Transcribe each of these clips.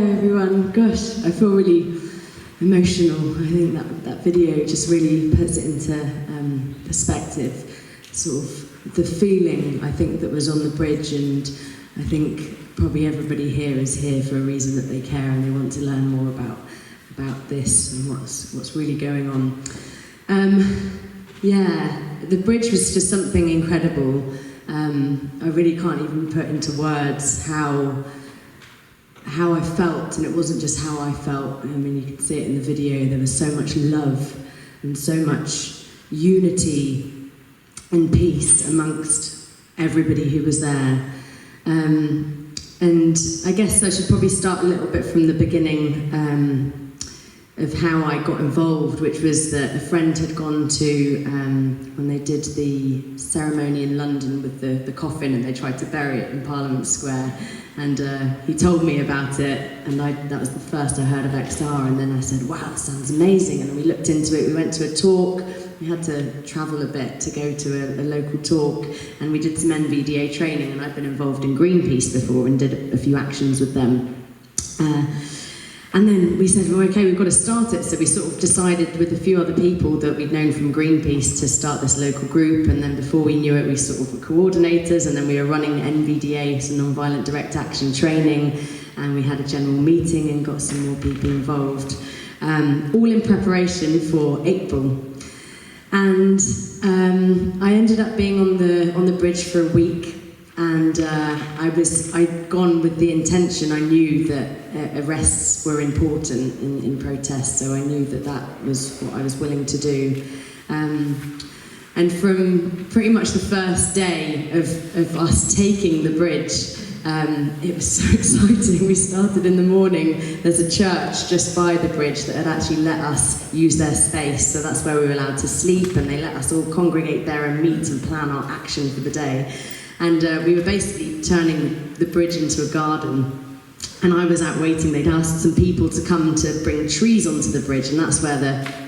Everyone, gosh, I feel really emotional. I think that video just really puts it into perspective, sort of the feeling I think that was on the bridge, and I think probably everybody here is here for a reason, that they care and they want to learn more about this and what's really going on. Yeah, the bridge was just something incredible. I really can't even put into words how I felt, and it wasn't just how I felt. I mean, you could see it in the video. There was so much love and so much unity and peace amongst everybody who was there. And I guess I should probably start a little bit from the beginning of how I got involved, which was that a friend had gone to, when they did the ceremony in London with the coffin, and they tried to bury it in Parliament Square, and he told me about it, and that was the first I heard of XR, and then I said, wow, that sounds amazing, and we looked into it. We went to a talk. We had to travel a bit to go to a local talk, and we did some NVDA training, and I've been involved in Greenpeace before and did a few actions with them. And then we said, well, okay, we've got to start it. So we sort of decided with a few other people that we'd known from Greenpeace to start this local group. And then before we knew it, we sort of were coordinators, and then we were running NVDA, so non-violent direct action training. And we had a general meeting and got some more people involved, all in preparation for April. And I ended up being on the bridge for a week. And I'd gone with the intention. I knew that arrests were important in protests, so I knew that was what I was willing to do. And from pretty much the first day of us taking the bridge, it was so exciting. We started in the morning. There's a church just by the bridge that had actually let us use their space, so that's where we were allowed to sleep, and they let us all congregate there and meet and plan our action for the day. And we were basically turning the bridge into a garden. And I was out waiting. They'd asked some people to come to bring trees onto the bridge, and that's where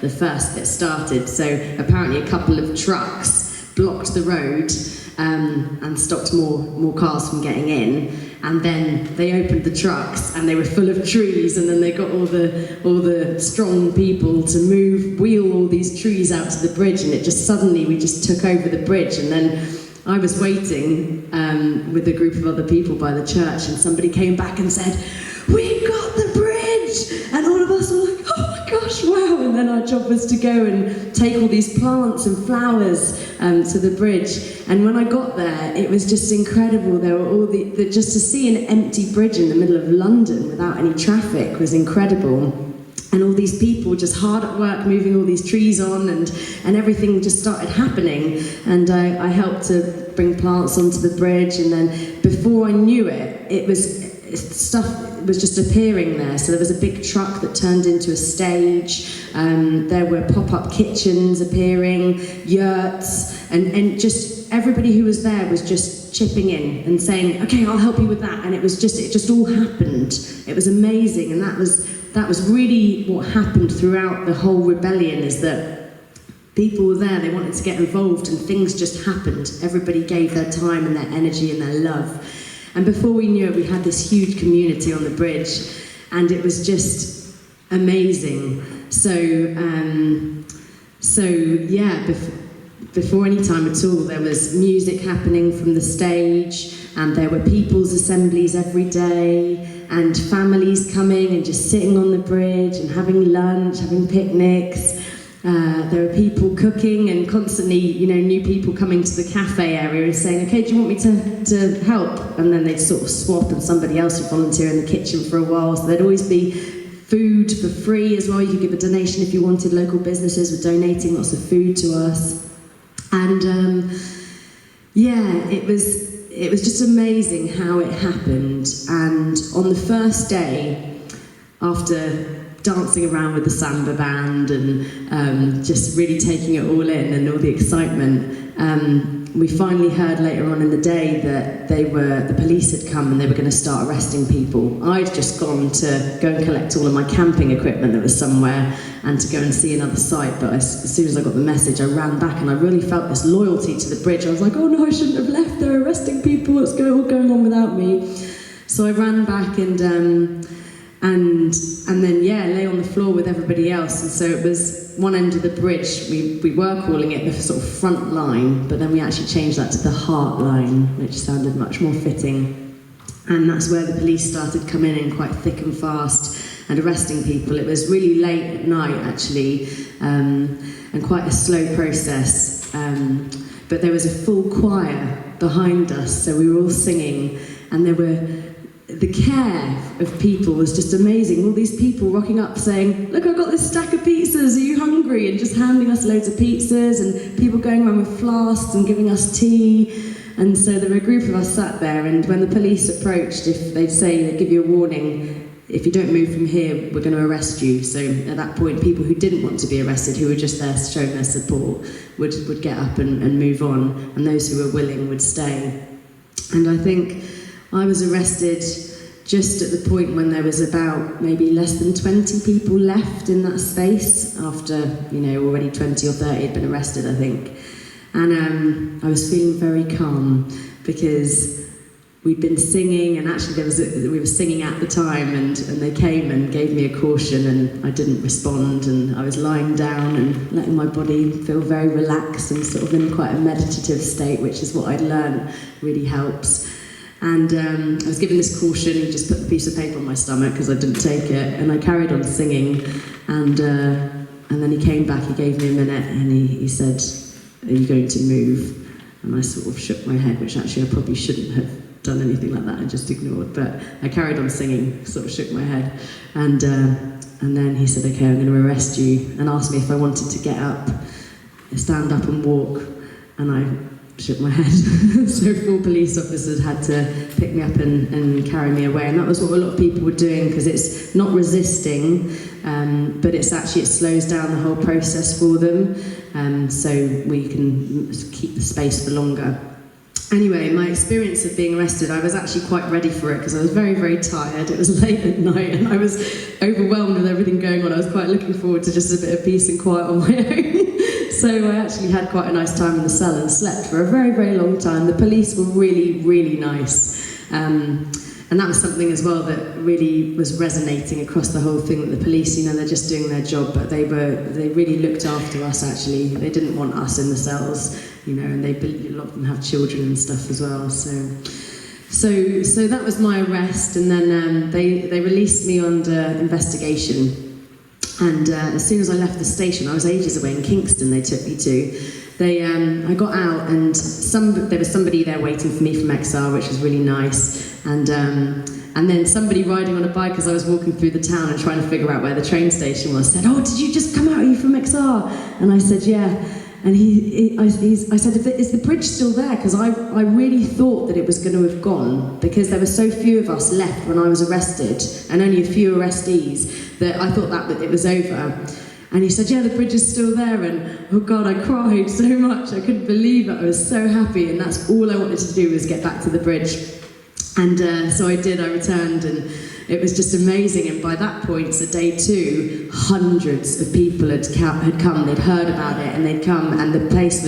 the first bit started. So apparently a couple of trucks blocked the road and stopped more cars from getting in. And then they opened the trucks, and they were full of trees, and then they got all the strong people to wheel all these trees out to the bridge, and we just took over the bridge. And then I was waiting with a group of other people by the church, and somebody came back and said, "We've got the bridge!" And all of us were like, "Oh my gosh, wow!" And then our job was to go and take all these plants and flowers to the bridge. And when I got there, it was just incredible. There were all just to see an empty bridge in the middle of London without any traffic was incredible. And all these people just hard at work, moving all these trees on, and everything just started happening. And I helped to bring plants onto the bridge, and then before I knew it, stuff was just appearing there. So there was a big truck that turned into a stage. There were pop-up kitchens appearing, yurts, and just everybody who was there was just chipping in and saying, "Okay, I'll help you with that." And it just all happened. It was amazing, and that was really what happened throughout the whole rebellion, is that people were there, they wanted to get involved, and things just happened. Everybody gave their time and their energy and their love. And before we knew it, we had this huge community on the bridge, and it was just amazing. So yeah, before any time at all, there was music happening from the stage, and there were people's assemblies every day, and families coming and just sitting on the bridge and having lunch, having picnics. There were people cooking, and constantly, new people coming to the cafe area and saying, "Okay, do you want me to help?" And then they'd sort of swap, and somebody else would volunteer in the kitchen for a while. So there'd always be food for free as well. You could give a donation if you wanted. Local businesses were donating lots of food to us. And yeah, it was just amazing how it happened. And on the first day, after dancing around with the samba band and just really taking it all in and all the excitement, we finally heard later on in the day that the police had come and they were going to start arresting people. I'd just gone to go and collect all of my camping equipment that was somewhere and to go and see another site, but as soon as I got the message, I ran back, and I really felt this loyalty to the bridge. I was like, "Oh no, I shouldn't have left, they're arresting people, what's all going on without me?" So I ran back, and and then lay on the floor with everybody else. And so it was one end of the bridge. We were calling it the sort of front line, but then we actually changed that to the heart line, which sounded much more fitting. And that's where the police started coming in quite thick and fast and arresting people. It was really late at night, actually, and quite a slow process. But there was a full choir behind us, so we were all singing, and the care of people was just amazing. All these people rocking up saying, "Look, I've got this stack of pizzas, are you hungry?" And just handing us loads of pizzas, and people going around with flasks and giving us tea. And so there were a group of us sat there, and when the police approached, if they'd say, they'd give you a warning, if you don't move from here, we're going to arrest you. So at that point, people who didn't want to be arrested, who were just there showing their support, would get up and move on, and those who were willing would stay. And I think I was arrested just at the point when there was about maybe less than 20 people left in that space, after, already 20 or 30 had been arrested, I think. And I was feeling very calm, because we'd been singing, and actually we were singing at the time, and they came and gave me a caution, and I didn't respond, and I was lying down and letting my body feel very relaxed and sort of in quite a meditative state, which is what I'd learned really helps. And I was given this caution. He just put the piece of paper on my stomach because I didn't take it, and I carried on singing, and then he came back, he gave me a minute, and he said, "Are you going to move?" And I sort of shook my head, which actually I probably shouldn't have done anything like that, I just ignored, but I carried on singing, sort of shook my head, and then he said, "Okay, I'm going to arrest you," and asked me if I wanted to get up, stand up and walk, and I shook my head. So 4 police officers had to pick me up and carry me away, and that was what a lot of people were doing, because it's not resisting, but it slows down the whole process for them, so we can keep the space for longer. Anyway, my experience of being arrested, I was actually quite ready for it, because I was very, very tired. It was late at night, and I was overwhelmed with everything going on. I was quite looking forward to just a bit of peace and quiet on my own. So I actually had quite a nice time in the cell and slept for a very, very long time. The police were really, really nice. And that was something as well that really was resonating across the whole thing, that the police, they're just doing their job, but they really looked after us, actually. They didn't want us in the cells, and a lot of them have children and stuff as well. So that was my arrest, and then they released me under investigation. And as soon as I left the station, I was ages away in Kingston, they took me to. I got out, and there was somebody there waiting for me from XR, which was really nice. And then somebody riding on a bike as I was walking through the town and trying to figure out where the train station was said, "Oh, did you just come out? Are you from XR?" And I said, "Yeah." And I said, "Is the bridge still there?" Because I really thought that it was going to have gone, because there were so few of us left when I was arrested, and only a few arrestees, that I thought that it was over. And he said, "Yeah, the bridge is still there." And oh God, I cried so much. I couldn't believe it. I was so happy, and that's all I wanted to do, was get back to the bridge. And so I did. I returned, and it was just amazing. And by that point, so day 2, hundreds of people had come. They'd heard about it, and they'd come, and the place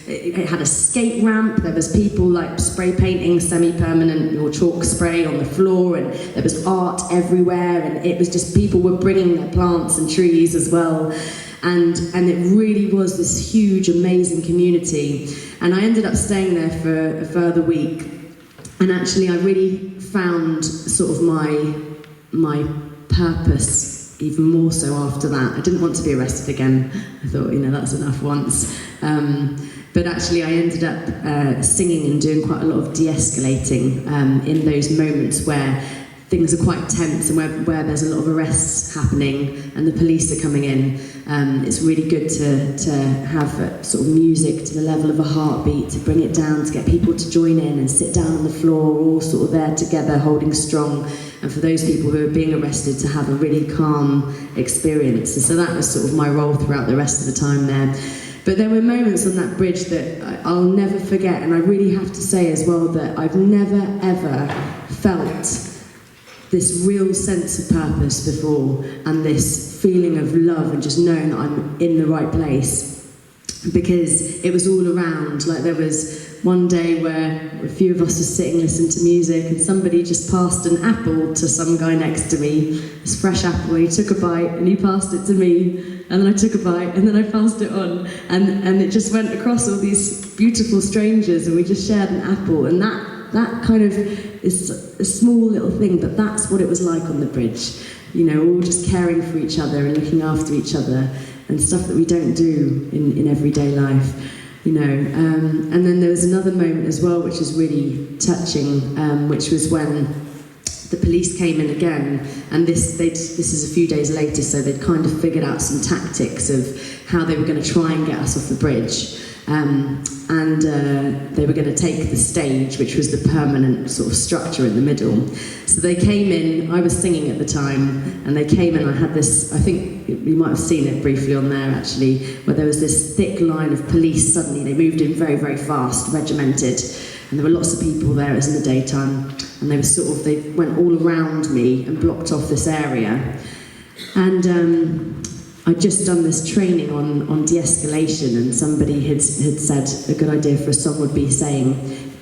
it had a skate ramp. There was people like spray painting semi-permanent or chalk spray on the floor, and there was art everywhere, and it was just, people were bringing their plants and trees as well. And it really was this huge, amazing community. And I ended up staying there for a further week. And actually, I really found sort of my purpose even more so after that. I didn't want to be arrested again. I thought, that's enough once. But actually, I ended up singing and doing quite a lot of de-escalating in those moments where things are quite tense, and where there's a lot of arrests happening and the police are coming in. It's really good to have sort of music to the level of a heartbeat, to bring it down, to get people to join in and sit down on the floor, all sort of there together, holding strong. And for those people who are being arrested to have a really calm experience. And so that was sort of my role throughout the rest of the time there. But there were moments on that bridge that I'll never forget, and I really have to say as well that I've never ever felt this real sense of purpose before, and this feeling of love, and just knowing that I'm in the right place, because it was all around. Like, there was one day where a few of us were sitting listening to music and somebody just passed an apple to some guy next to me, this fresh apple, and he took a bite and he passed it to me, and then I took a bite and then I passed it on, and it just went across all these beautiful strangers, and we just shared an apple, and that kind of is a small little thing, but that's what it was like on the bridge. You know, all just caring for each other and looking after each other, and stuff that we don't do in everyday life, you know. And then there was another moment as well, which is really touching, which was when the police came in again, and this is a few days later, so they'd kind of figured out some tactics of how they were going to try and get us off the bridge. And they were going to take the stage, which was the permanent sort of structure in the middle. So they came in, I was singing at the time, and they came in, I had this, I think you might have seen it briefly on there actually, where there was this thick line of police. Suddenly they moved in very, very fast, regimented, and there were lots of people there. It was in the daytime, and they went all around me and blocked off this area. And I'd just done this training on de-escalation, and somebody had said a good idea for a song would be saying,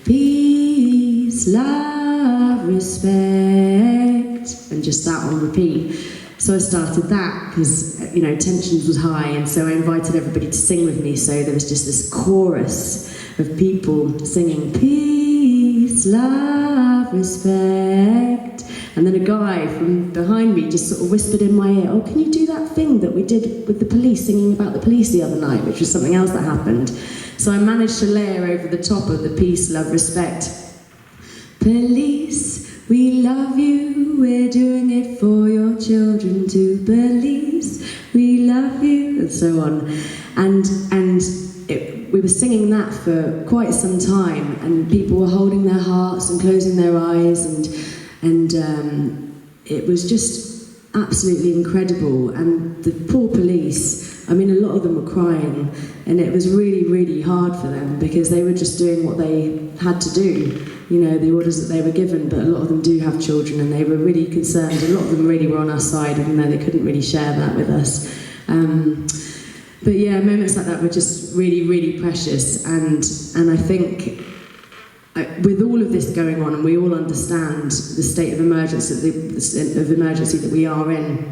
peace, love, respect, and just that on repeat. So I started that because, you know, tensions was high, and so I invited everybody to sing with me, so there was just this chorus of people singing, peace, love, respect. And then a guy from behind me just sort of whispered in my ear, oh, can you do that thing that we did with the police, singing about the police the other night, which was something else that happened. So I managed to layer over the top of the peace, love, respect. Police, we love you, we're doing it for your children too. Police, we love you, and so on. We were singing that for quite some time, and people were holding their hearts and closing their eyes, and it was just absolutely incredible. And the poor police, I mean, a lot of them were crying, and it was really, really hard for them because they were just doing what they had to do, you know, the orders that they were given. But a lot of them do have children, and they were really concerned. A lot of them really were on our side, even though they couldn't really share that with us. But yeah, moments like that were just really, really precious, and I think with all of this going on, and we all understand the state of emergency that we are in,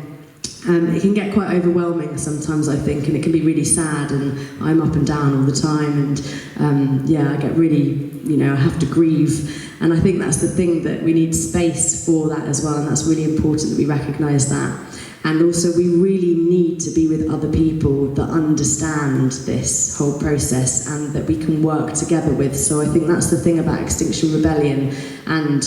it can get quite overwhelming sometimes, I think, and it can be really sad, and I'm up and down all the time, and yeah, I get really, you know, I have to grieve, and I think that's the thing, that we need space for that as well, and that's really important that we recognise that. And also we really need to be with other people that understand this whole process and that we can work together with. So I think that's the thing about Extinction Rebellion and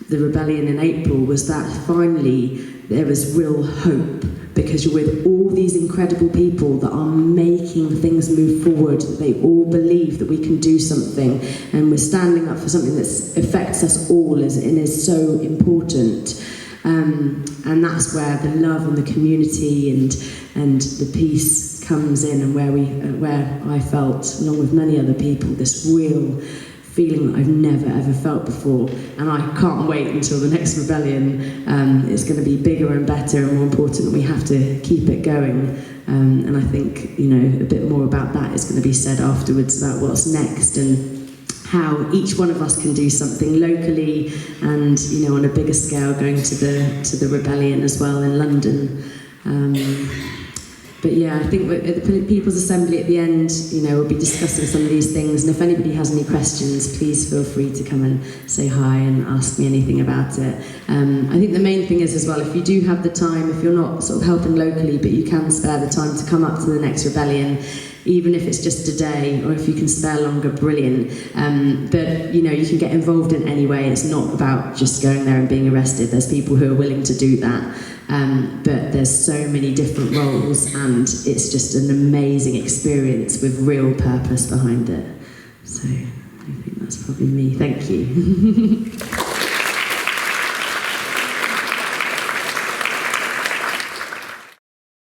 the rebellion in April, was that finally there was real hope, because you're with all these incredible people that are making things move forward, that they all believe that we can do something, and we're standing up for something that affects us all and is so important. And that's where the love and the community and the peace comes in, and where I felt, along with many other people, this real feeling that I've never ever felt before. And I can't wait until the next rebellion. It's going to be bigger and better and more important, and we have to keep it going. And I think, you know, a bit more about that is going to be said afterwards, about what's next, and how each one of us can do something locally, and, you know, on a bigger scale, going to the rebellion as well in London. But yeah, I think at the People's Assembly at the end, you know, we'll be discussing some of these things, and if anybody has any questions, please feel free to come and say hi and ask me anything about it. I think the main thing is as well, if you do have the time, if you're not sort of helping locally, but you can spare the time to come up to the next rebellion, even if it's just a day, or if you can spare longer, brilliant. But, you know, you can get involved in any way. It's not about just going there and being arrested. There's people who are willing to do that. But there's so many different roles, and it's just an amazing experience with real purpose behind it. So I think that's probably me. Thank you.